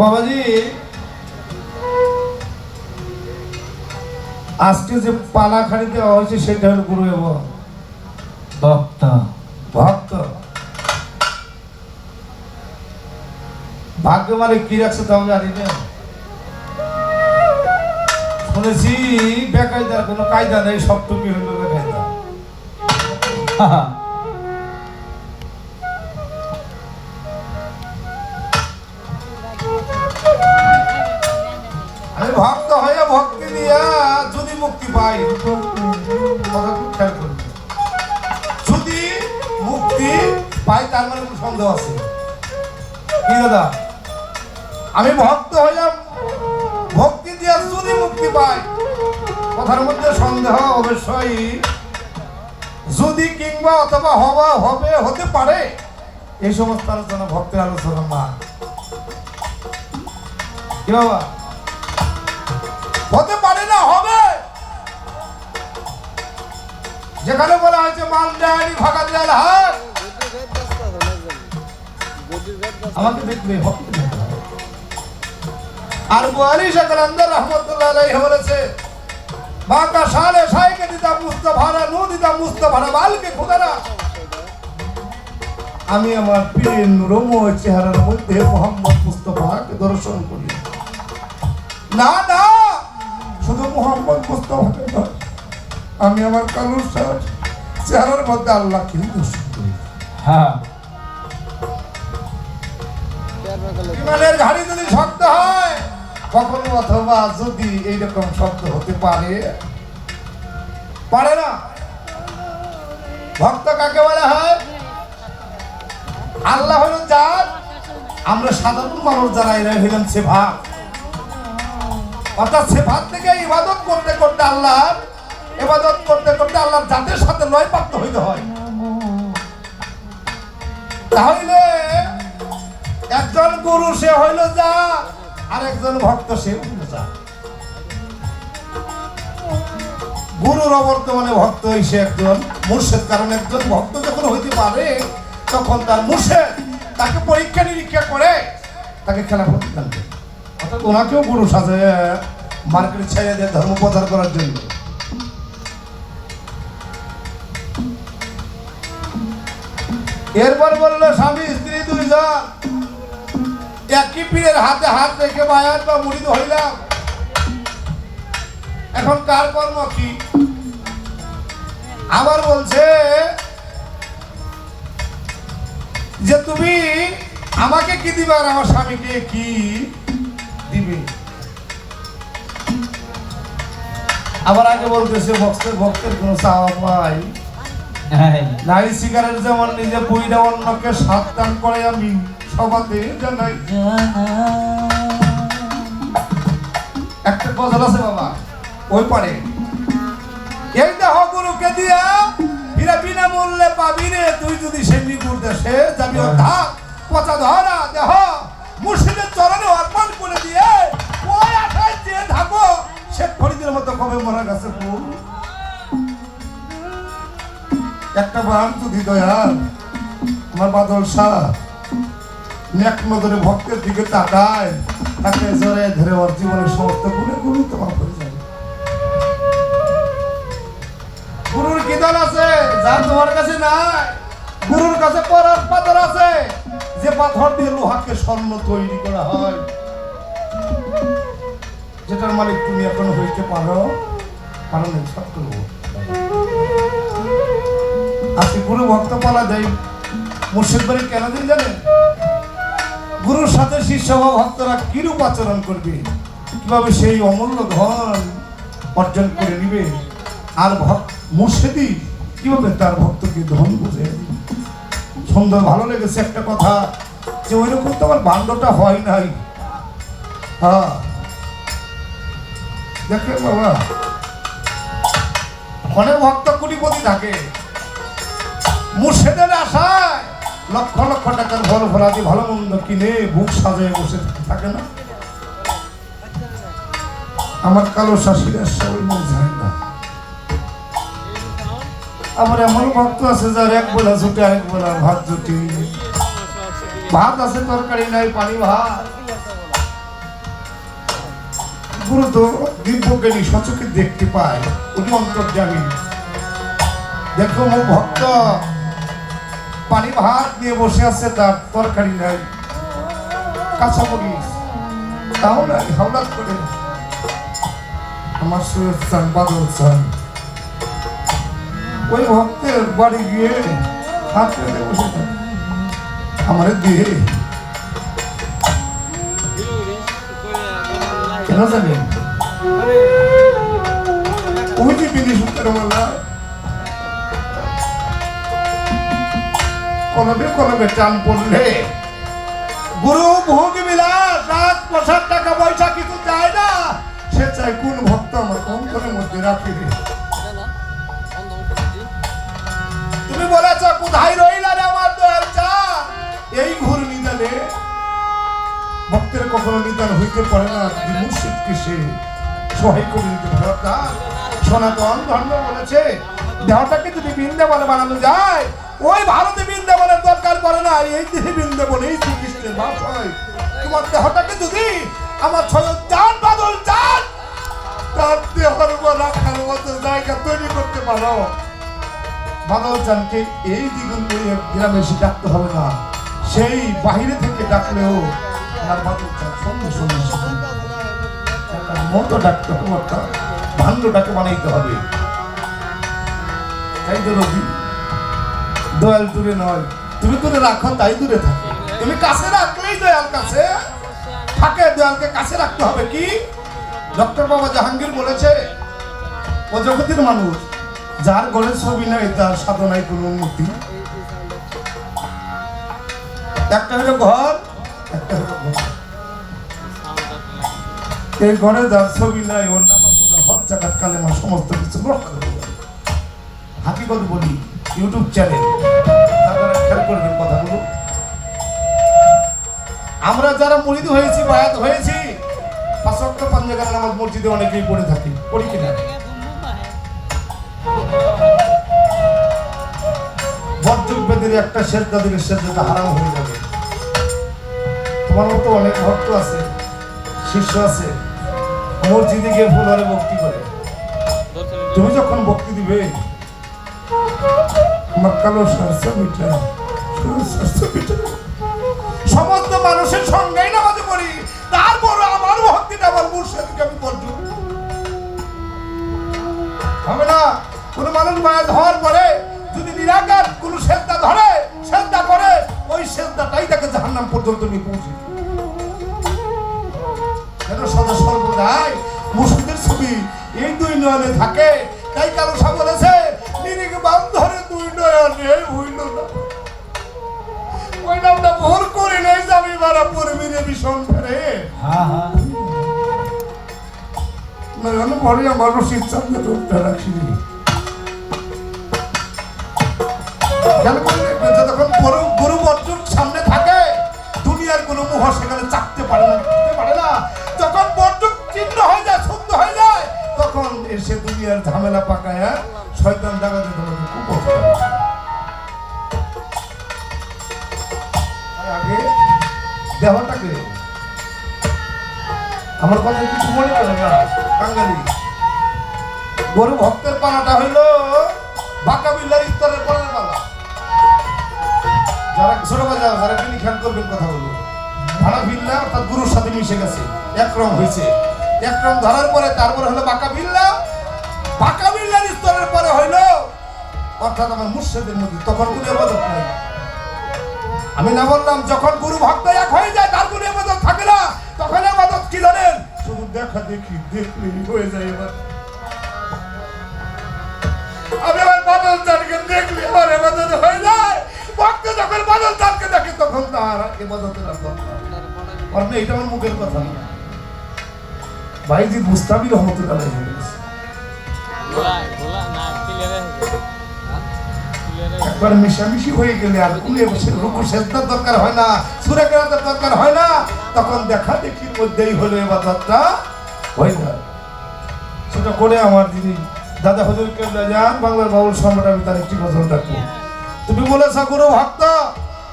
বাবাজি আজকে যে পালাখানি দেওয়া হয়েছে সেটা হল গুরু এবং ভক্ত ভক্ত। ভাগ্য মানে কি রাখছে তাও জানি না। শুনেছি বেকায়দার কোনো কায়দা নেই, সবটুকু হইল বেকায়দা। আমি ভক্ত হয়ে ভক্তি দিয়া যদি মুক্তি পাই, কথা খুব খেয়াল করবে, যদি মুক্তি পাই তার মানে কোনো সন্দেহ আছে কি দাদা? আমি ভক্ত হইলাম, ভক্তি দিয়া যদি মুক্তি পাই, কথার মধ্যে সন্দেহ অবশ্যই যদি কিংবা অথবা হওয়া হবে হতে পারে, এই সমস্ত আলোচনা ভক্তের আলোচনা না। কি বাবা? হতে পারে না, হবে। যেখানে বলা হয়েছে মান দেয়নি ফাঁকা দেয়াল হাত, আমাকে দেখবে ভক্তি দেখবে। আর বুহারি শাকরান্দর রহমতুল্লাহ আলাইহি বলেছে বাকা শালে শাইকে দিতা মুস্তাফারা নু দিতা মুস্তাফারা বালকে খুদারা, আমি আমার পীরের নূরময় চেহারার মধ্যে মুহাম্মদ মুস্তাফাকে দর্শন করি। না না, শুধু মুহাম্মদ মুস্তাফাকে নয়, আমি আমার কালুর চেহারার মধ্যে আল্লাহকে দর্শন করি। হ্যাঁ, ইমানের ঘাড়ি যদি শক্ত হয়, কখনো অথবা যদি এইরকম শব্দ হতে পারে, পারে না। ভক্ত কাকে বলা হয়? আল্লাহ হলো যার, আমরা সাধারণ মানুষ যারা এরা হইলাম সেভাগ, অর্থাৎ সেভাগ থেকে ইবাদত করতে করতে আল্লাহর ইবাদত করতে করতে আল্লাহর জাতের সাথে লয় প্রাপ্ত হইতে হয়। তাহলে একজন গুরু সে হইল যা, আর একজন ভক্ত সে হইল যা। গুরুর অবর্তমানে ভক্ত হইছে একজন মুর্শিদ, কারণ একজন ভক্ত যখন হইতে পারে তখন তার মুর্শিদ তাকে পরীক্ষা নিরীক্ষা করে তাকে খেলাফত দান করে। অর্থাৎ ওনাকেও গুরু সাজে মার্কেট ছেড়ে দেয় ধর্ম প্রচার করার জন্য। এরপর বললো স্বামী স্ত্রী দুইজন একই পীরের হাতে হাত রেখে বায়াত বা মুরিদ হইলাম, এখন কার কর্ম কি? আবার বলছে যে তুমি আমাকে কি দিবে আর আমার স্বামীকে কি দিবে। আবার আগে বলতেছে ভক্তের কোন চাওয়া পাই নাই, সিগারেট যেমন নিজে বইরা অন্যকে সাবধান করে আমি সবাতে জানাই। একটা গজল আছে বাবা, ওই পারে এই দেহ গুরুকে দিয়া ফিরে বিনামূল্যে পাবি রে, তুই যদি সেমনি গুরু দেশে যাবি অর্থাৎ পচা ধরা দেহ মুর্শিদের চরণে অর্পণ করে দিয়ে ওই আশায় চেয়ে থাকো সে ফরিদের মতো কবে মরা গেছে ফুল। একটা বার যদি দয়াল আমার বাদল শাহ নেক নজরে ভক্তের দিকে তাকায়, তাকে জড়ে ধরে ওর জীবনের সমস্ত গুণে গুরু তোমার করে যাবে। গুরুর কি দল আছে যা তোমার কাছে নাই? গুরুর কাছে পরার পাথর আছে, যে পাথর দিয়ে লোহাকে স্বর্ণ তৈরি করা হয়, যেটার মালিক তুমি এখন হইতে পারো পারো না। সত্য আজকে গুরু ভক্ত পালা দেয় মুর্শিদ বাড়ি কেন দিন জানেন? গুরুর সাথে শিষ্য বা ভক্তরা কিরূপ আচরণ করবে, কিভাবে সেই অমূল্য ধন অর্জন করে নিবে, আর মুর্শিদি কিভাবে তার ভক্তকে ধন বুঝে। সুন্দর ভালো লেগেছে একটা কথা, যে ওই রকম তো আমার বান্ডটা হয় নাই। হ্যাঁ দেখে বাবা, অনেক ভক্ত কোটিপতি থাকে, মুর্শিদের আশায় লক্ষ লক্ষ টাকার ফল ফলাদি ভালো মন্দ কিনে বুক সাজায় বসে থাকে না। আমার কালো শাশুড়ি সবাই মন যায় না। আমার এমন ভক্ত আছে যার এক বেলা ছুটে আরেক বেলা ভাত জুটি, ভাত আছে তরকারি নাই পানি ভাত, গুরু তো দিব্যজ্ঞানী সচকে দেখতে পায়, উনি অন্তর্যামী। দেখো মুখ ভক্ত পানি ভাত নিয়ে বসে আছে, তার তরকারি নাই, কাঁচা মরিচ তাও নাই, হাওলাত করে আমার সুরেশ চান, বাদল চান। ওই ভক্তের বাড়ি গিয়ে হাত পেতে বসে থাকে, আমার দিয়ে কেন জানেন? ওই যে বিদেশ উত্তরমালা কলবে কলবে টান পড়লে গুরু ভোগ বিলাস রাত প্রসাদ টাকা পয়সা কিছু চায় না, সে চায় কোন ভক্ত আমার অন্তরের মধ্যে রাখি রে। তুমি বলেছ কোথায় রইলা রে আমার দয়াল চাঁদ, এই ঘুর নিদানে ভক্তের কখনো নিদান হইতে পারে না, যদি মুর্শিদকে সে সহায় করে নিতে পারে। সনাতন ধর্ম বলেছে দেহটাকে যদি বৃন্দাবনে বানানো যায়, ওই ভারতে বৃন্দাবনের দরকার পড়ে না, এই দেহে বৃন্দাবনে এই শ্রীকৃষ্ণের বাস হয়। তোমার দেহটাকে যদি আমার ছয় চাঁদ বাদল চাঁদ তার দেহর উপর রাখার মতো জায়গা তৈরি করতে পারো, বাদল চাঁদকে এই দিগন্তে গ্রামে এসে ডাকতে হবে না, সেই বাহিরে থেকে ডাকলেও আমার বাদল চাঁদ সঙ্গে সঙ্গে মতো ডাকতে হবে, ভাণ্ডটাকে বানাইতে হবে। তাই তো রবি দয়াল দূরে নয়, তুমি দূরে রাখো তাই দূরে থাকে, তুমি কাছে রাখলেই দয়াল কাছে থাকে। দয়ালকে কাছে রাখতে হবে। কি ডক্টর বাবা জাহাঙ্গীর বলেছে, ও জগতের মানুষ যার ঘরে ছবি নাই তার সাধনায় কোনো উন্নতি। একটা হলো ঘর, একটা হলো ঘর। এই ঘরে যার ছবি নাই, ওর নামাজ হজ জাকাত কালেমা সমস্ত কিছু হাকিকত বলি ইউটিউব চ্যানেল, আপনারা খেয়াল করবেন কথাগুলো। আমরা যারা মুরিদ হয়েছি, বায়াত হয়েছি, পাঁচ ওয়াক্ত পাঁচ জায়গার নামাজ মসজিদে অনেকেই পড়ে থাকি, পড়ি কিনা? বজ্রযুগ বেদের একটা সেজদা দিলে সেজদাটা হারাম হয়ে যাবে। তোমার মতো অনেক ভক্ত আছে, শিষ্য আছে, মসজিদে গিয়ে ফুলরে ভক্তি করে। তুমি যখন ভক্তি দিবে সমস্ত মানুষের সঙ্গেই নামাজ পড়ি, তারপর আমার ভক্তিটা আমার মুর্শিদকে আমি করব হবে না। কোন মানুষ মায়া ধর করে যদি নিরাকার কোন সেজদা ধরে, সেজদা করে, ওই সেজদাটাই তাকে জাহান্নাম পর্যন্ত নিয়ে পৌঁছে। কেন সদা সর্বদাই মুর্শিদের ছবি এই দুই নয়নে থাকে। তাই কারো সা বলেছে নিরিখ বাম ধরে দুই নয়নে হইল না, ওই নামটা ভুল করে নেই যাবি মারা পড়বি রে ভীষণ ফেরে। নয়ন ভরে আমার রশিদ চাঁদের রূপটা রাখি। যতক্ষণ গুরু বর্জুর সামনে থাকে, দুনিয়ার কোনো মোহ সেখানে চাকতে পারে না। যখন বর্জুক চিহ্ন হয়ে যায়, শুদ্ধ হয়ে যায়, তখন এসে দুনিয়ার ঝামেলা পাকায় শয়তান জাগাতে তোমাকে খুব আগে দেহটাকে আমার কথা কিছু মনে করে না বাঙালি। গরু ভক্তের পালাটা হইল বাঁকা বিল্লার স্তরের পরের পালা। যারা ছোট বাজার যারা তিনি খেয়াল করবেন কথা বলবো, ভাড়া বিল্লা অর্থাৎ গুরুর সাথে মিশে গেছে, একরম হয়েছে। একরম ধরার পরে তারপরে হলো বাঁকা বিল্লা, বাঁকা বিল্লার স্তরের পরে হইল অর্থাৎ আমার মুর্শিদের মধ্যে তখন কোনো ইবাদত নাই। আমি না বললাম যখন গুরু ভক্ত এক হয়ে যায় তার কোনো ইবাদত থাকে না, তখন ইবাদত কি জানেন? শুধু দেখা দেখি, দেখলেই হয়ে যায়। এবার আমি আমার বাদল চাঁদকে দেখলে আমার ইবাদত হয়ে যায়। ভক্ত যখন বাদল চাঁদকে দেখে তখন তার ইবাদতের দরকার। আর না, এটা আমার মুখের কথা না, ভাইজিদ মুস্তাফি রহমতুল্লাহ আলাইহি বলেছে। একবার মিশামিশি হয়ে গেলে আর রুকু সেজদার দরকার হয় না, সূরা কেরাতের দরকার হয় না, তখন দেখা দেখির মধ্যেই হলো ইবাদতটা হয়ে যায়। সেটা করে আমার যিনি দাদা হুজুর কেবলা যান বাংলার বাউল সম্রাট, আমি তার একটি গজল রাখবো। তুমি বলেছ গুরু ভক্ত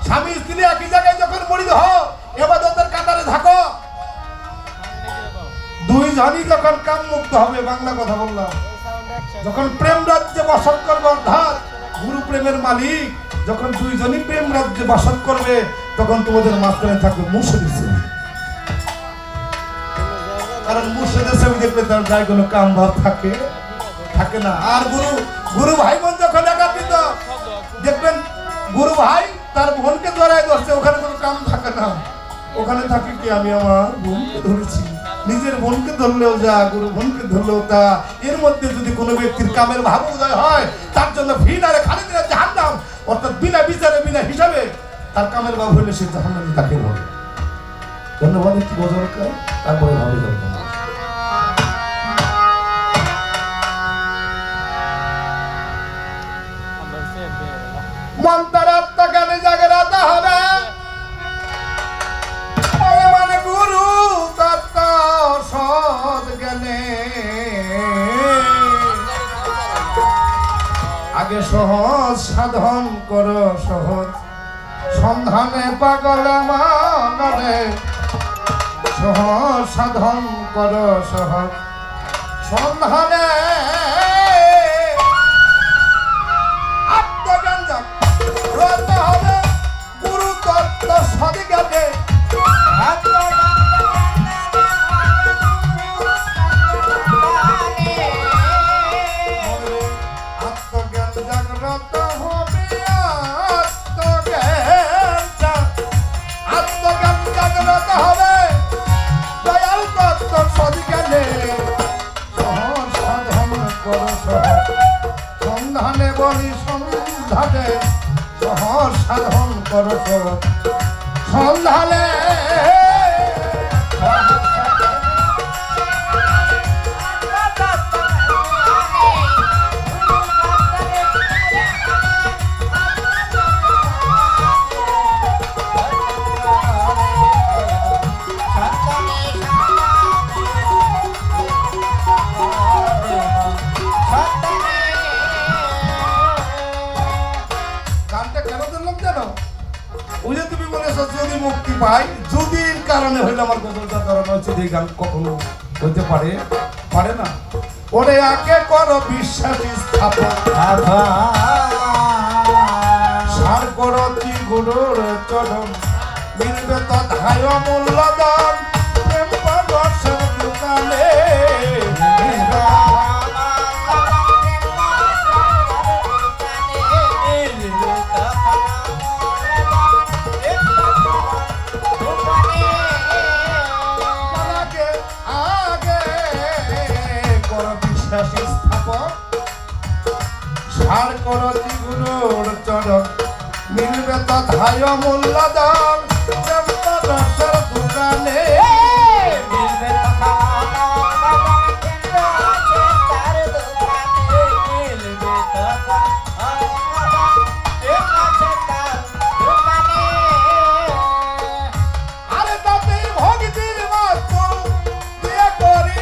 স্বামী স্ত্রী একই জায়গায় যখন মুরিদ হও, ইবাদতের কাতারে থাকো, দুই জনই যখন কাম মুক্ত হবে, বাংলা কথা বললাম, যখন প্রেম রাজ্যে বসত করবে, অর্থাৎ গুরু প্রেমের মালিক যখন দুইজনই প্রেম রাজ্যে বসত করবে, তখন তোমাদের মাঝখানে থাকবে মুর্শিদের ছবি। কারণ মুর্শিদের ছবি দেখলে তার গায়ে কোনো কাম ভাব থাকে না। আর গুরু ভাই বোন যখন একাত্রিত দেখবেন, গুরু ভাই তার বোনকে ধরায় ধরছে, ওখানে কোনো কাম থাকে না। ওখানে থাকে কি, আমি আমার বোনকে ধরেছি। নিজের বোনকে ধরলেও যা, গুরু বোনকে ধরলেও তা। এর মধ্যে যদি কোনো ব্যক্তির কামের ভাব উদয় হয়, তার জন্য ফিনারে খালিদের জাহান্নাম, অর্থাৎ বিনা বিচারে বিনা হিসাবে তার কামের ভাব হইলে সে জাহান্নামে দাখিল হবে। ধন্যবাদ। একটু বোঝা দরকার, তারপরে ভাবে দরকার। মন্ত্র আত্মজ্ঞানে জাগ্রত হবে, মানে গুরু তত্ত্ব সৎ জ্ঞানে। আগে সহজ সাধন করো, সহজ সন্ধানে পাগল মনে। সহজ সাধন করো, সহজ সন্ধানে আত্মজ্ঞান জাগ্রত হবে, গুরু তত্ত্ব সৎ জ্ঞানে। আত্মজ্ঞান জাগ্রত হবে, আত্মজ্ঞান জাগ্রত হবে, দয়াল তত্ত্ব সৎ জ্ঞানে। সহজ সাধন করো, সহজ সন্ধানে বলি সন্ধানে। সহজ সাধন করো, সহজ সন্ধানে। গানটা কেন দিলাম জানো? ওই যে তুমি বলেছো যদি মুক্তি পাই, যদির কারণে হইলে আমার গজলটা কারণ হচ্ছে, এই গান কখনো হইতে পারে না। ওরে আগে করো বিশ্বাসী স্থাপন, সার করো কি গুরুর চরণ, মিলবে তো ধায় মূল্যদান, প্রেম পরশের দোকানে। সার করো গুরুর চরণ, মিলবে তথায় মূল্যদান, প্রেম পরশের দোকানে। আরে তাতে ভক্তির মতো দিয়ে করি,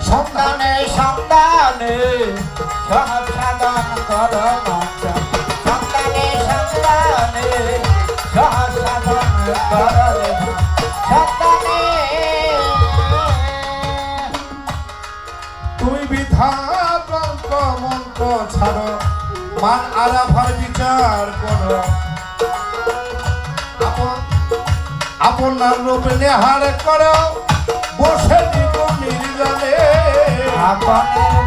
সন্ধানে সন্ধানে সহজ সাধন করো মন্ত্র, সন্ধানে সন্ধানে সহজ সাধন করো সন্ধানে। তুমি বিধাতঙ্ক মন্ত্র ছাড়ো, মান আরাভার বিচার করো, আপনার রূপে নেহার করো, বসে নির্জনে। আপনের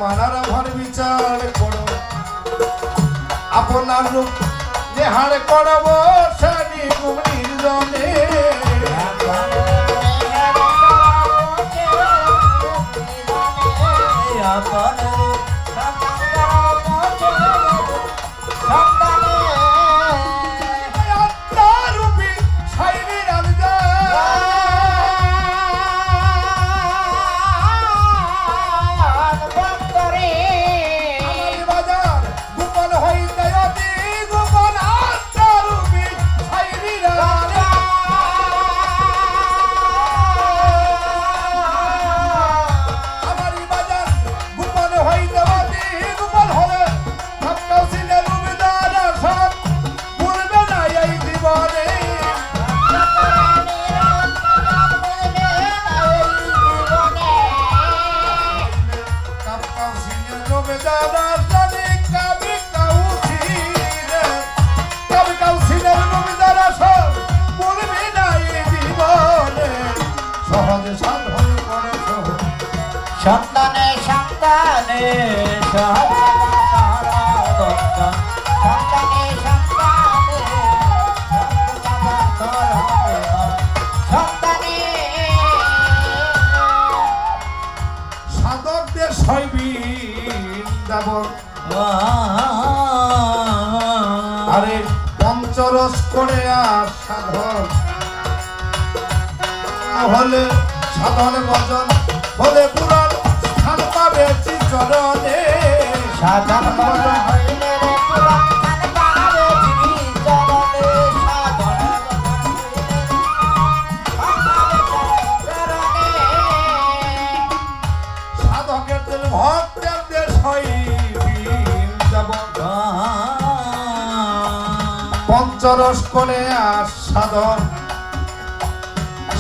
আমার ভার বিচার করো আপনার রূপ নেহার করব সানি গুমনির জনে আত্মারূপী সাইনির আলজা আমার বাজার গোপন হইতে অতি গোপন আত্মারূপী সাইনির আলজা আমার বাজার গোপন হইতে অতি গোপন হলে সবটাও ছিলে রূপদার সব ভুলবে না এই জীবনে সবটাও ছিলে রূপদার জানি কবি কাউ ছিলে রূপদার সব ভুলবে না এই জীবনে সহজে সাধন করে সন্তানে সন্তানে সন্তানে সন্তানে সাধকদের শৈবীন দেবর আরে পঞ্চরস করে আর সাধন হলে সাধন ভজন হলে পুরাণ স্থান পাবে চরণে সাধন ভজন হইলে রে পুরাণ স্থান পাবে চরণে সাধন সাধকের ভক্তদের শৈবীন দেবর পঞ্চরস করে আর সাধন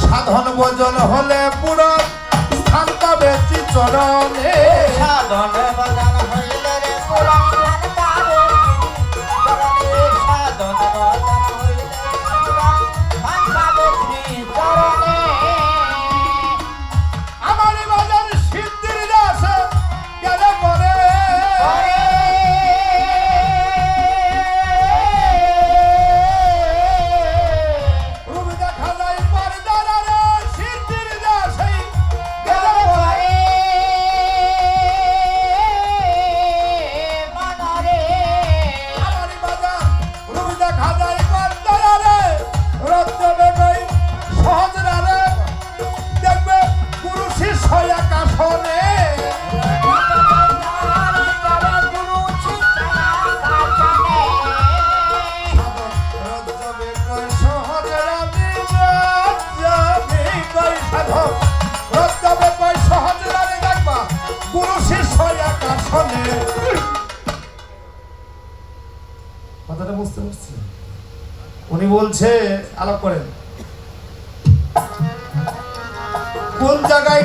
সাধন ভজন হলে পুরাণ স্থান পাবে চরণে সাধন ভজন হইলে রে পুরাণ স্থান পাবে চরণে সাধন ভজন হইলে পুরাণ স্থান পাবে চরণে আমার বাজার সিদ্ধির দাস গেলে পরে রূপ দেখা যায় পরদারে সিদ্ধির দাস গেলে পরে আমার বাজার রূপ দেখা যায় পরদারে রত্তবে কই সহজ রারে দেখবে গুরু শিষ্য আকাশনে রজ্জবে কই সহজ রারে রজ্জবে কই সাধক রজ্জবে কই সহজ রারে দেখবা গুরু শিষ্য আকাশনে কথাটা বুঝতে পারছি উনি বলছে আলাপ করেন কোন জায়গায়